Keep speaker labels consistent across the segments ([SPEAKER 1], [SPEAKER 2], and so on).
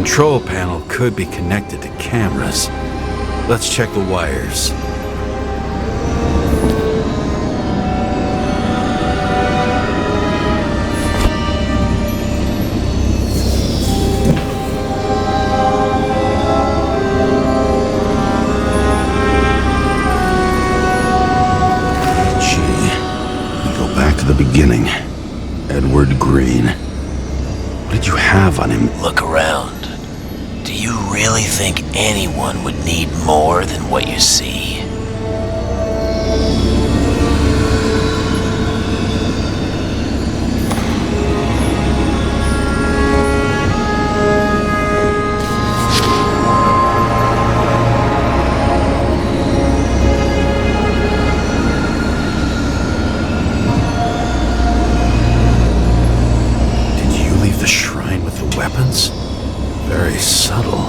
[SPEAKER 1] control panel could be connected to cameras. Let's check the wires.
[SPEAKER 2] The beginning. Edward Green. What did you have on him?
[SPEAKER 3] Look around. Do you really think anyone would need more than what you see?
[SPEAKER 1] Very subtle.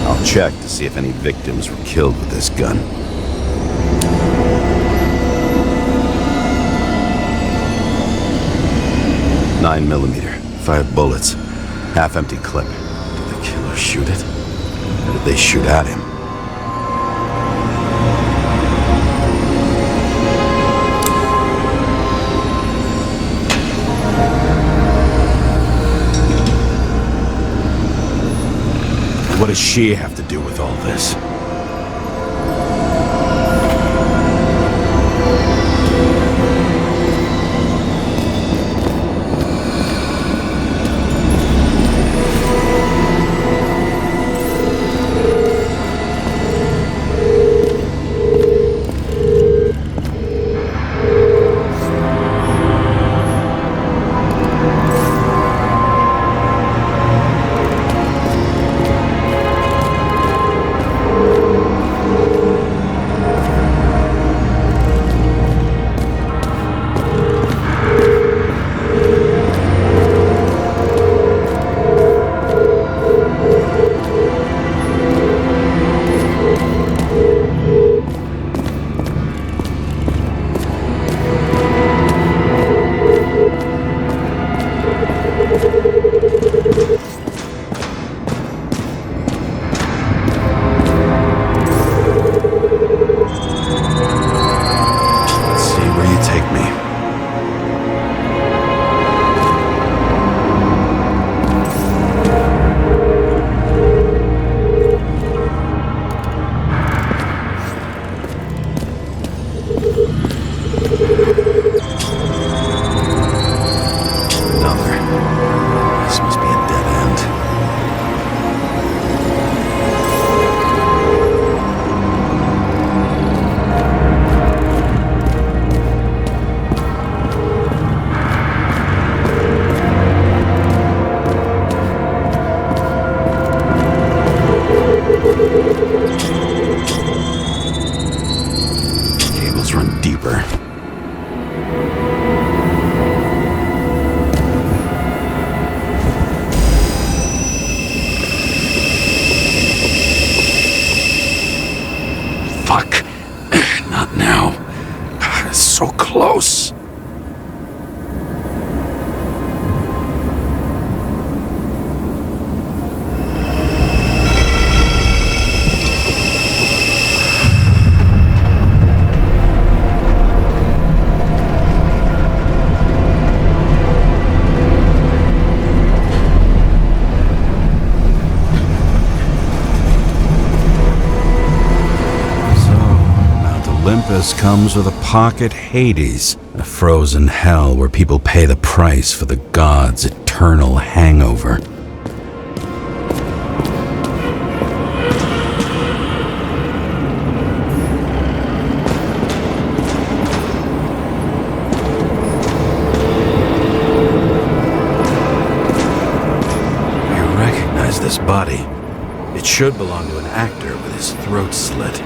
[SPEAKER 2] I'll check to see if any victims were killed with this gun. Nine millimeter, 5 bullets, half-empty clip. Did the killer shoot it? Or did they shoot at him?
[SPEAKER 1] What does she have to do with all this?
[SPEAKER 2] close.
[SPEAKER 1] Olympus comes with a pocket Hades, a frozen hell where people pay the price for the gods' eternal hangover. I recognize this body. It should belong to an actor with his throat slit.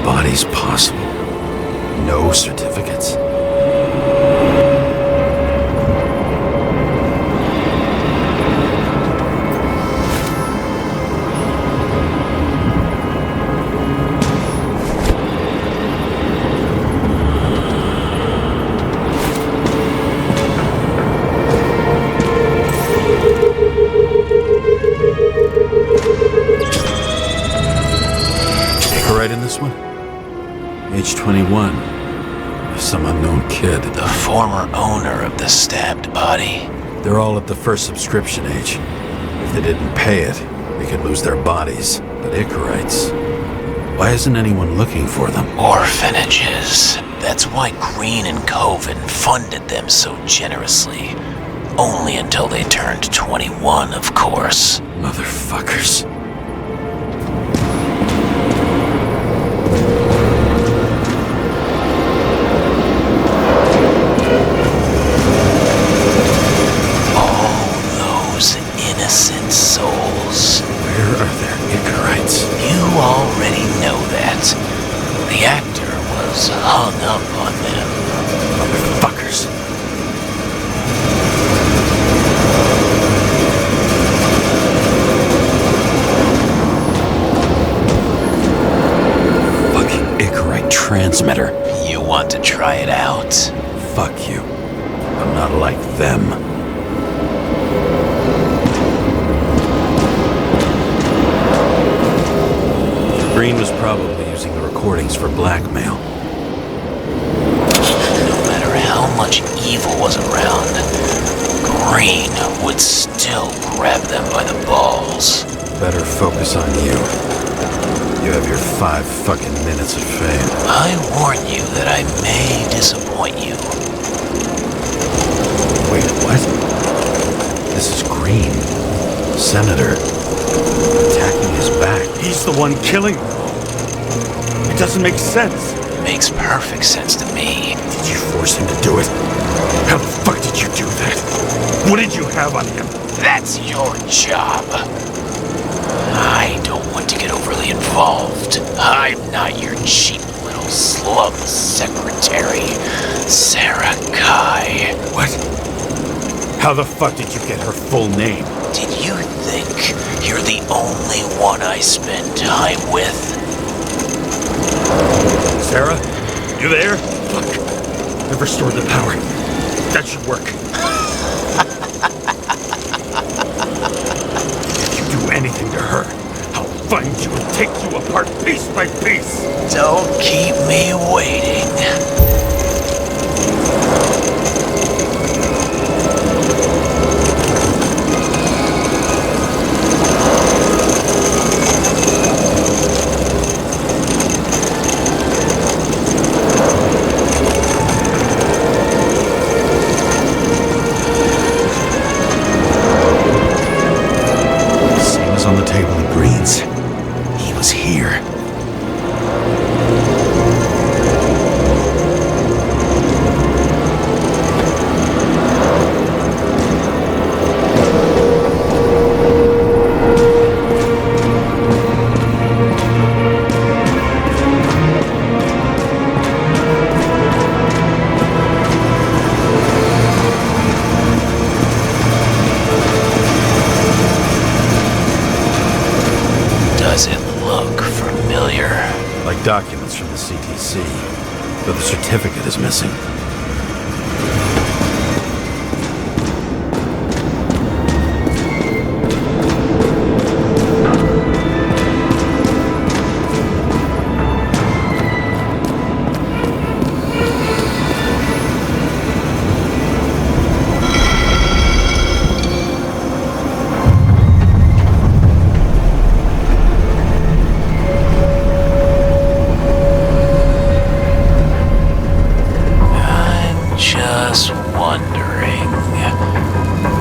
[SPEAKER 1] Bodies possible. No certificates.
[SPEAKER 2] age 21. Some unknown kid.
[SPEAKER 3] The former owner of the stabbed body.
[SPEAKER 2] They're all at the first subscription age. If they didn't pay it, they could lose their bodies. But Icarites, why isn't anyone looking for them?
[SPEAKER 3] Orphanages. That's why Green and Coven funded them so generously. Only until they turned 21, of course.
[SPEAKER 2] Motherfuckers.
[SPEAKER 3] Innocent souls.
[SPEAKER 2] Where are their Icarites?
[SPEAKER 3] You already know that. The actor was hung up on them.
[SPEAKER 2] Motherfuckers. Fucking Icarite transmitter.
[SPEAKER 3] You want to try it out?
[SPEAKER 2] Fuck you. I'm not like them. Green was probably using the recordings for blackmail.
[SPEAKER 3] No matter how much evil was around, Green would still grab them by the balls.
[SPEAKER 2] Better focus on you. You have your 5 fucking minutes of fame.
[SPEAKER 3] I warn you that I may disappoint you.
[SPEAKER 2] Wait, what? This is Green. Senator. Attacking his back.
[SPEAKER 4] He's the one killing them. It doesn't make sense.
[SPEAKER 3] Makes perfect sense to me.
[SPEAKER 4] Did you force him to do it? How the fuck did you do that? What did you have on him?
[SPEAKER 3] That's your job. I don't want to get overly involved. I'm not your cheap little slum secretary, Sarah Kai.
[SPEAKER 4] What? How the fuck did you get her full name?
[SPEAKER 3] Did you think you're the only one I spend time with?
[SPEAKER 4] Sarah? You there? Fuck. I've restored the power. That should work. If you do anything to her, I'll find you and take you apart piece by piece.
[SPEAKER 3] Don't keep me waiting.
[SPEAKER 2] On the table at Green's. He was here.
[SPEAKER 3] Does it look familiar?
[SPEAKER 2] Like documents from the CTC, but the certificate is missing.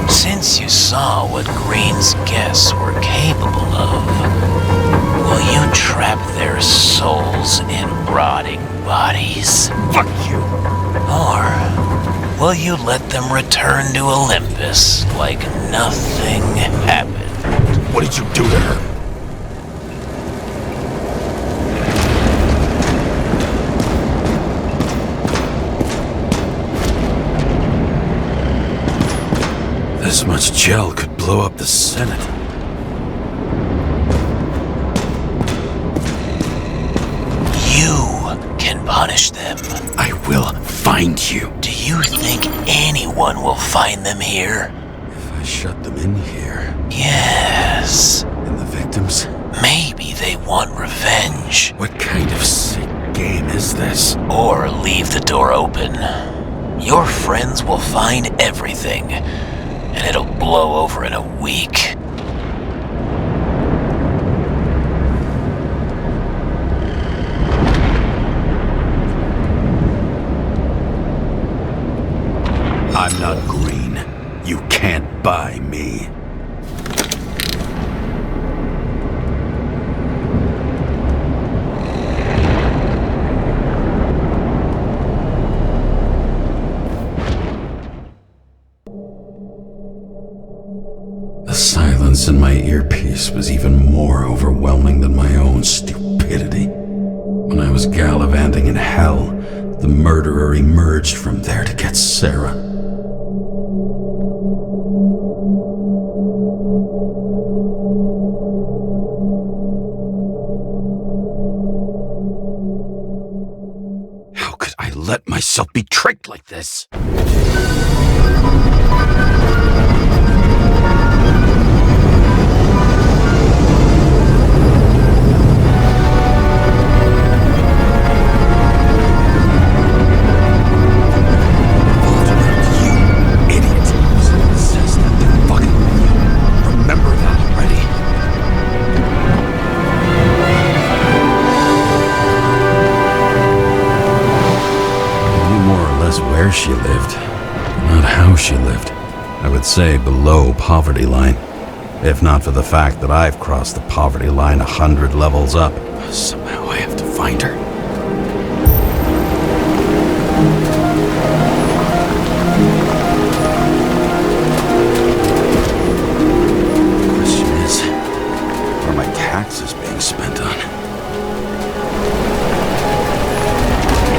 [SPEAKER 3] Since you saw what Green's guests were capable of, will you trap their souls in rotting bodies?
[SPEAKER 4] Fuck you!
[SPEAKER 3] Or will you let them return to Olympus like nothing happened?
[SPEAKER 4] What did you do to her?
[SPEAKER 2] This much gel could blow up the Senate.
[SPEAKER 3] You can punish them.
[SPEAKER 2] I will find you.
[SPEAKER 3] Do you think anyone will find them here?
[SPEAKER 2] If I shut them in here.
[SPEAKER 3] Yes.
[SPEAKER 2] And the victims?
[SPEAKER 3] Maybe they want revenge.
[SPEAKER 2] What kind of sick game is this?
[SPEAKER 3] Or leave the door open. Your friends will find everything, and it'll blow over in a week.
[SPEAKER 2] I'm not green. You can't buy me. The silence in my earpiece was even more overwhelming than my own stupidity. When I was gallivanting in hell, the murderer emerged from there to get Sarah. How could I let myself be tricked like this? Where she lived, not how she lived. I would say below poverty line, if not for the fact that I've crossed the poverty line 100 levels up. Somehow I have to find her. The question is, what are my taxes being spent on?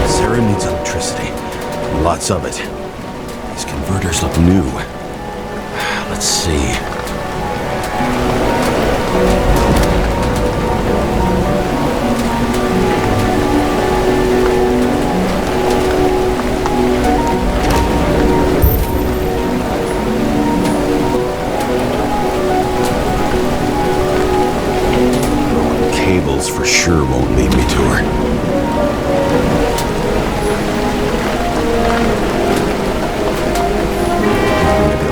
[SPEAKER 2] Sarah needs electricity. Lots of it. These converters look new. Let's see. Cables for sure won't lead me to her.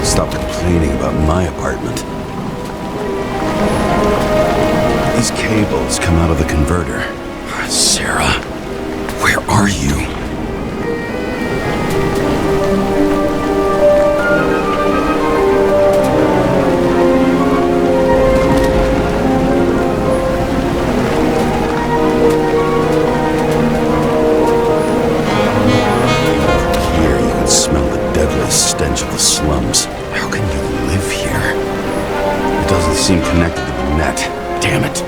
[SPEAKER 2] Stop complaining about my apartment. These cables come out of the converter. Sarah, where are you? Here you can smell the deadly stench of the slums. How can you live here? It doesn't seem connected to the net. Damn it.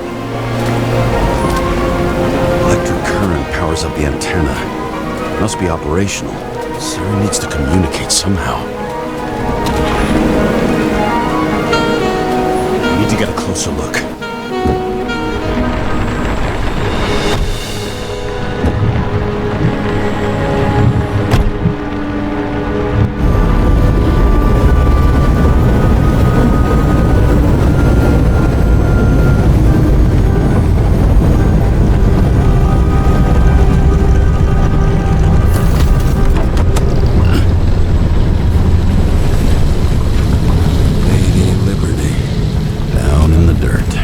[SPEAKER 2] Electric current powers up the antenna. It must be operational. Sarah needs to communicate somehow. I need to get a closer look. Lady Liberty, down in the dirt.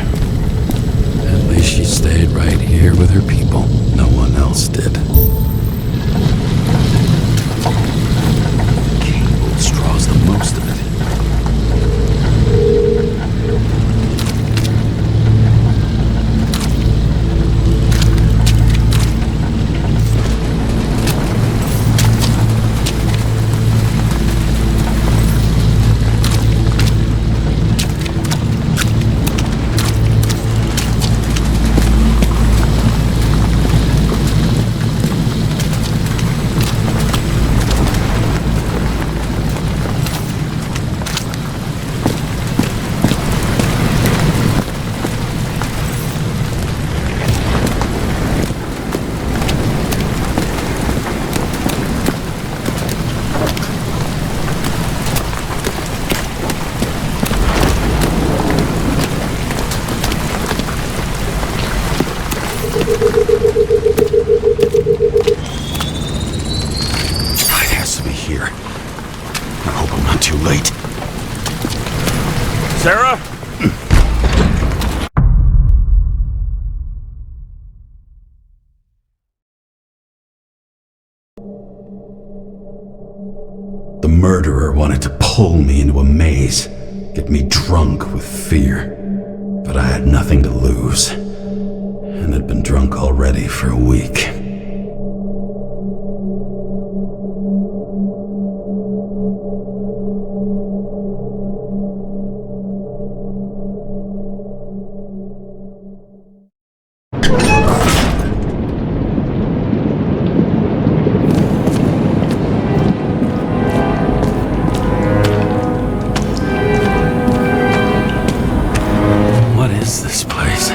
[SPEAKER 1] wanted to pull me into a maze, get me drunk with fear. But I had nothing to lose, and had been drunk already for a week. This place.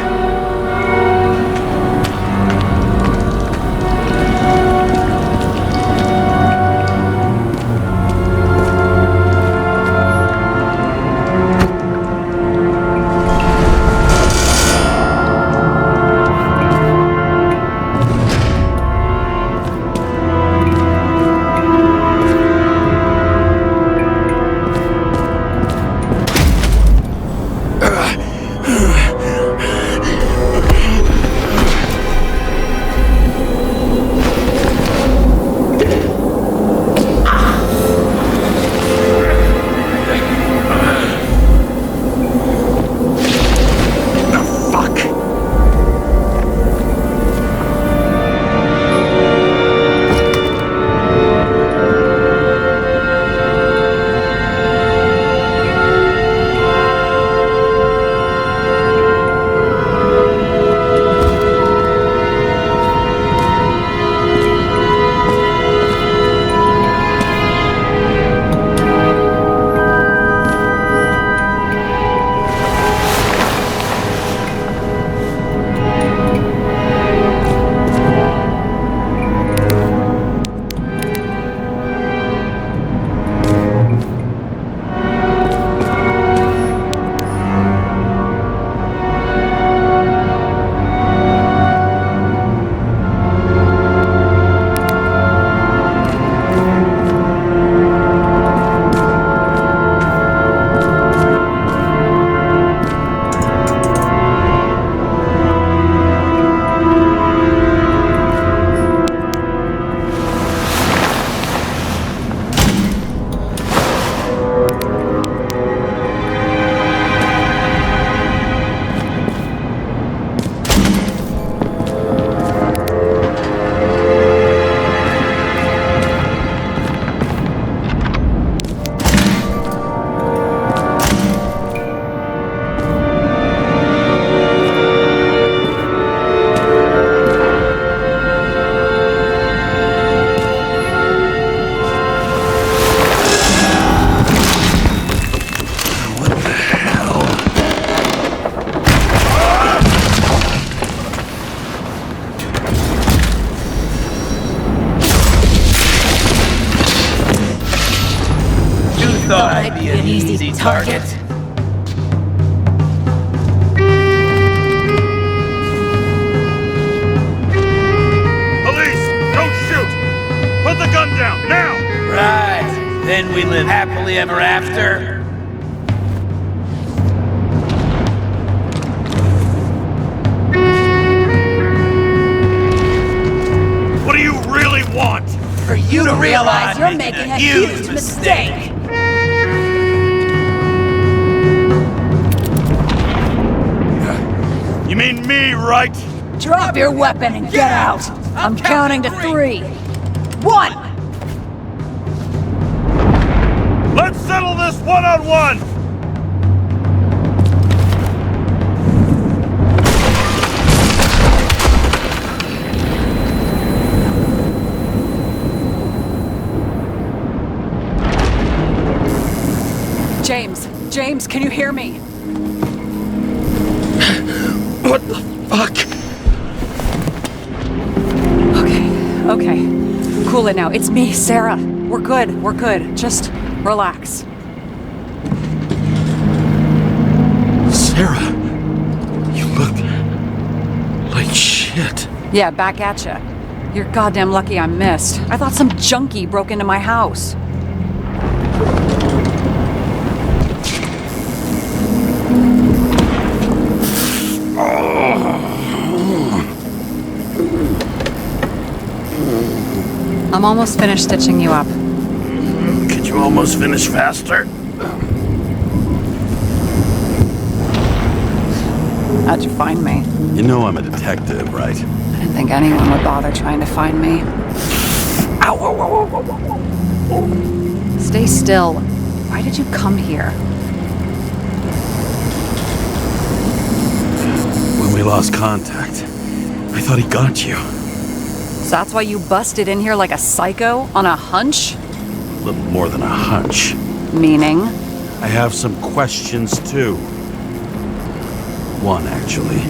[SPEAKER 3] thought I'd be an easy target.
[SPEAKER 4] Police, don't shoot! Put the gun down, now!
[SPEAKER 3] Right, then we live happily ever after.
[SPEAKER 4] What do you really want?
[SPEAKER 3] For you to realize
[SPEAKER 5] you're making a huge mistake.
[SPEAKER 4] You mean me, right?
[SPEAKER 5] Drop your weapon and get out. I'm counting to 3. 1!
[SPEAKER 4] Let's settle this one-on-one!
[SPEAKER 5] James, can you hear me?
[SPEAKER 4] What the fuck?
[SPEAKER 5] Okay. Cool it now. It's me, Sarah. We're good. Just relax.
[SPEAKER 1] Sarah, you look like shit.
[SPEAKER 5] Yeah, back at ya. You're goddamn lucky I missed. I thought some junkie broke into my house. I'm almost finished stitching you up.
[SPEAKER 1] Could
[SPEAKER 2] you almost finish faster?
[SPEAKER 5] How'd you find me?
[SPEAKER 2] You know I'm a detective, right?
[SPEAKER 5] I didn't think anyone would bother trying to find me. Ow, ow, ow, ow, ow, ow. Stay still. Why did you come here?
[SPEAKER 2] When we lost contact, I thought he got you.
[SPEAKER 5] So that's why you busted in here like a psycho on a hunch?
[SPEAKER 2] A little more than a hunch.
[SPEAKER 5] Meaning?
[SPEAKER 2] I have some questions, too. One, actually.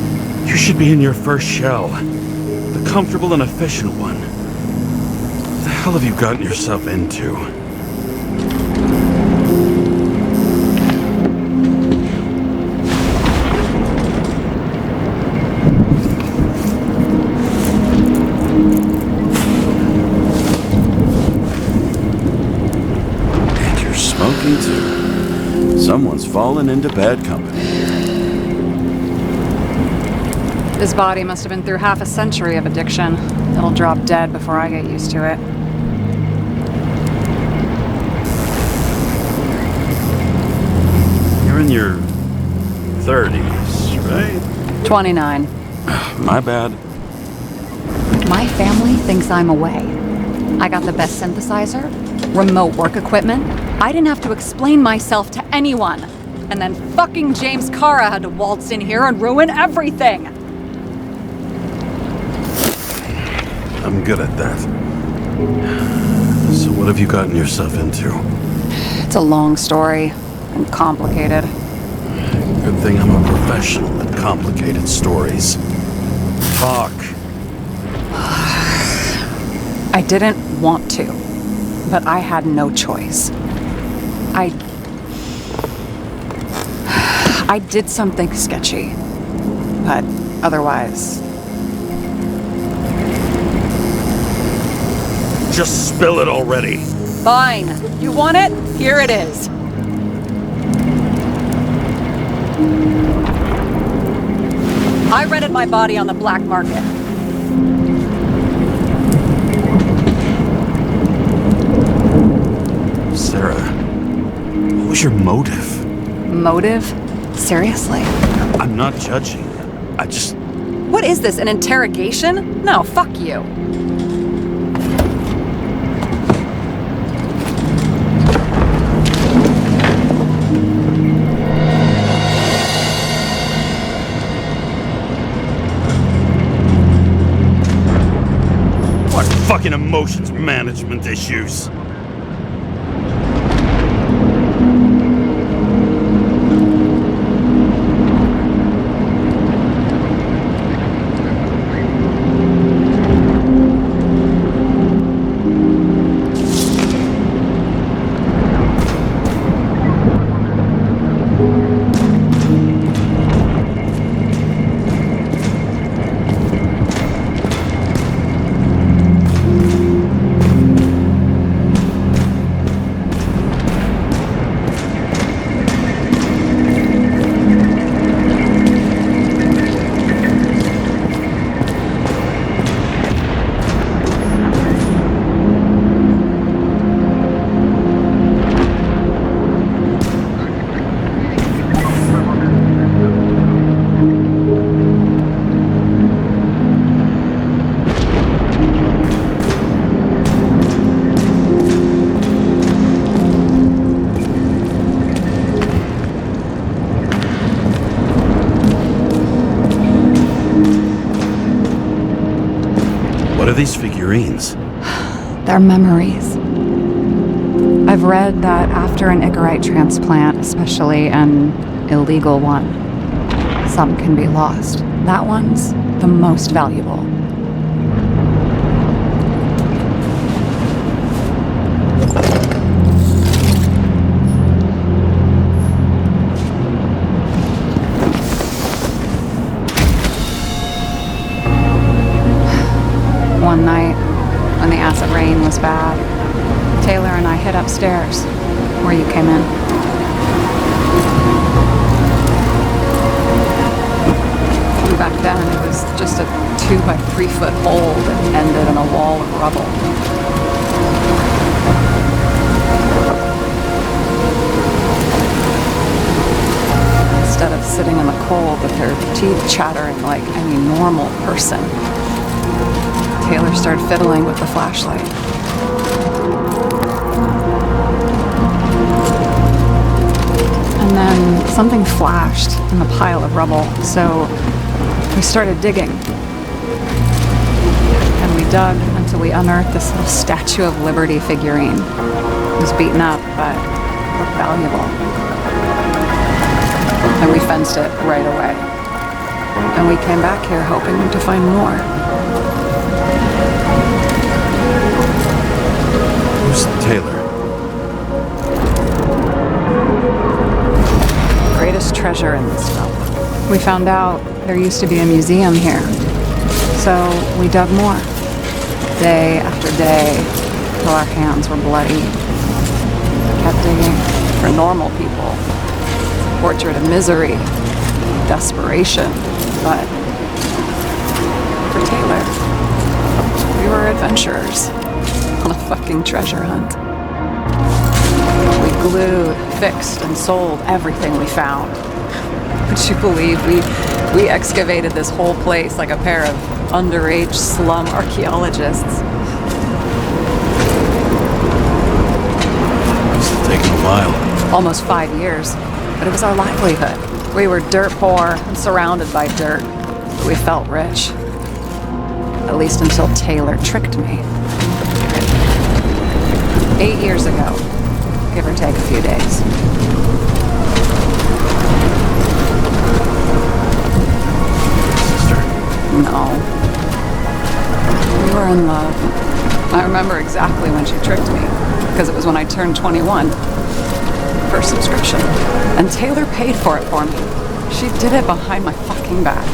[SPEAKER 2] You should be in your first shell. The comfortable and efficient one. What the hell have you gotten yourself into? And you're smoking, too. Someone's fallen into bad company.
[SPEAKER 5] His body must have been through half a century of addiction. It'll drop dead before I get used to it.
[SPEAKER 2] You're in your 30s, right?
[SPEAKER 5] 29.
[SPEAKER 2] My bad.
[SPEAKER 5] My family thinks I'm away. I got the best synthesizer, remote work equipment. I didn't have to explain myself to anyone. And then fucking James Karra had to waltz in here and ruin everything.
[SPEAKER 2] I'm good at that. So what have you gotten yourself into?
[SPEAKER 5] It's a long story and complicated.
[SPEAKER 2] Good thing I'm a professional at complicated stories. Talk.
[SPEAKER 5] I didn't want to, but I had no choice. I did something sketchy, but otherwise...
[SPEAKER 4] Just spill it already.
[SPEAKER 5] Fine. You want it? Here it is. I rented my body on the black market.
[SPEAKER 2] Sarah, what was your motive?
[SPEAKER 5] Motive? Seriously?
[SPEAKER 2] I'm not judging. I just...
[SPEAKER 5] What is this, an interrogation? No, fuck you.
[SPEAKER 4] What fucking emotions management issues?
[SPEAKER 2] What are these figurines?
[SPEAKER 5] They're memories. I've read that after an Icarite transplant, especially an illegal one, some can be lost. That one's the most valuable. One night, when the acid rain was bad, Taylor and I hid upstairs, where you came in. Back then, it was just a 2 by 3 foot hole that ended in a wall of rubble. sitting in the cold with her teeth chattering like any normal person. Taylor started fiddling with the flashlight. And then something flashed in the pile of rubble, so we started digging. And we dug until we unearthed this little Statue of Liberty figurine. It was beaten up, but looked valuable. And we fenced it right away. And we came back here hoping to find more.
[SPEAKER 2] Who's Taylor?
[SPEAKER 5] Greatest treasure in this film. We found out there used to be a museum here. So we dug more. Day after day, till our hands were bloody. Kept digging for normal people. Portrait of misery, desperation, but for Taylor, we were adventurers on a fucking treasure hunt. We glued, fixed, and sold everything we found. Would you believe we excavated this whole place like a pair of underage slum archaeologists?
[SPEAKER 2] Must have taken a while.
[SPEAKER 5] Almost 5 years, but it was our livelihood. We were dirt poor and surrounded by dirt, but we felt rich. At least until Taylor tricked me. 8 years ago, give or take a few days. No. We were in love. I remember exactly when she tricked me, because it was when I turned 21. First subscription. And Taylor paid for it for me. She did it behind my fucking back.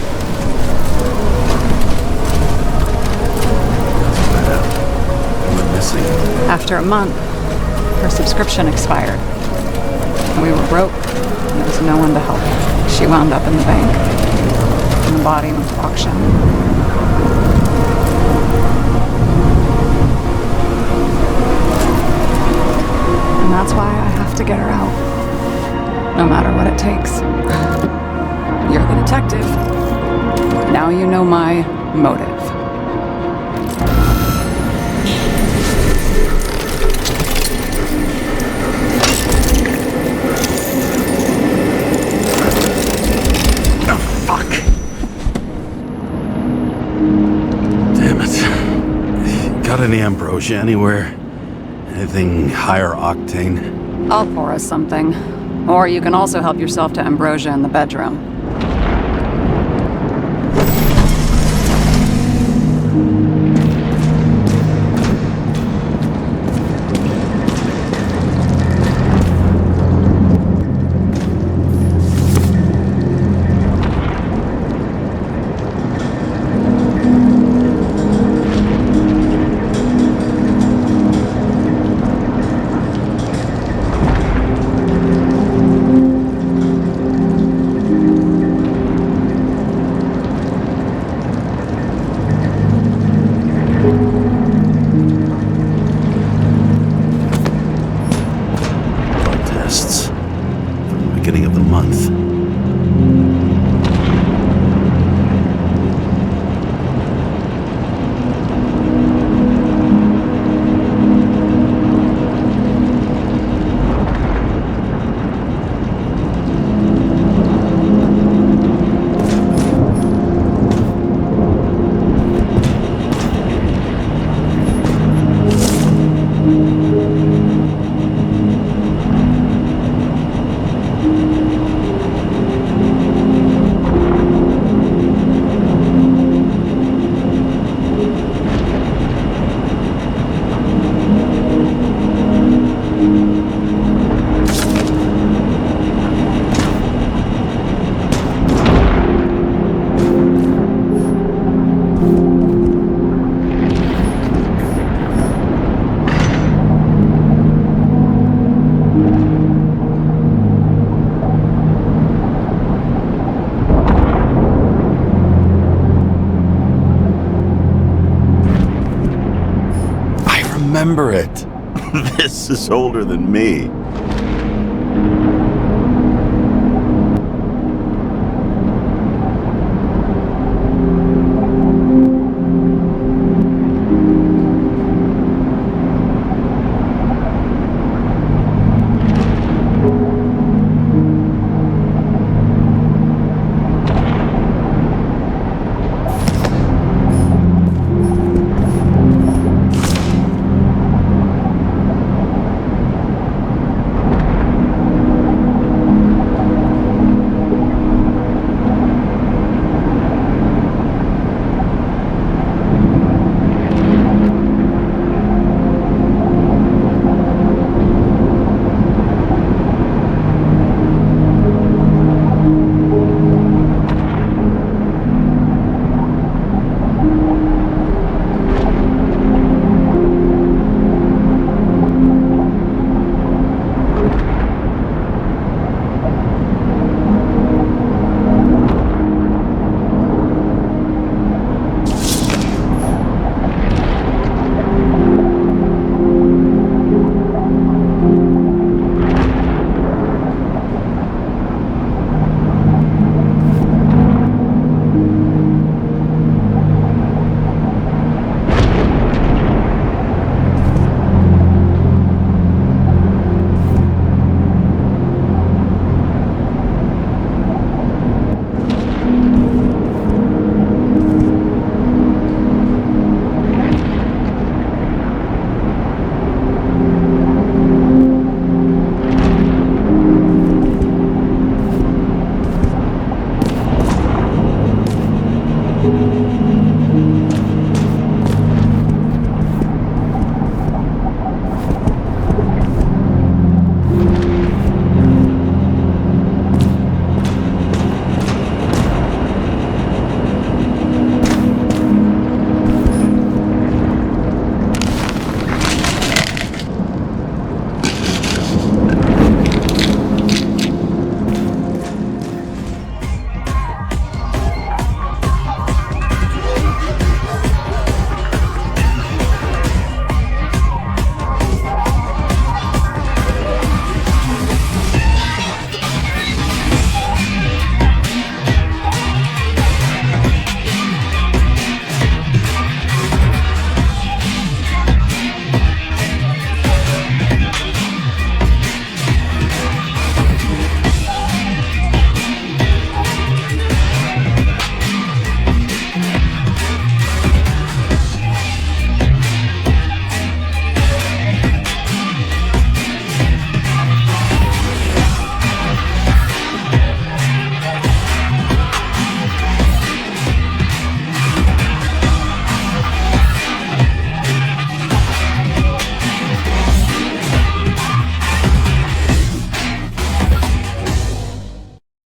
[SPEAKER 2] You went missing.
[SPEAKER 5] After a month, her subscription expired. And we were broke, and there was no one to help. She wound up in the bank. And the body went to auction. And that's why I have to get her out. No matter what it takes. You're the detective. Now you know my motive.
[SPEAKER 2] Got any ambrosia anywhere? Anything higher octane?
[SPEAKER 5] I'll pour us something. Or you can also help yourself to ambrosia in the bedroom.
[SPEAKER 2] Remember it. This is older than me.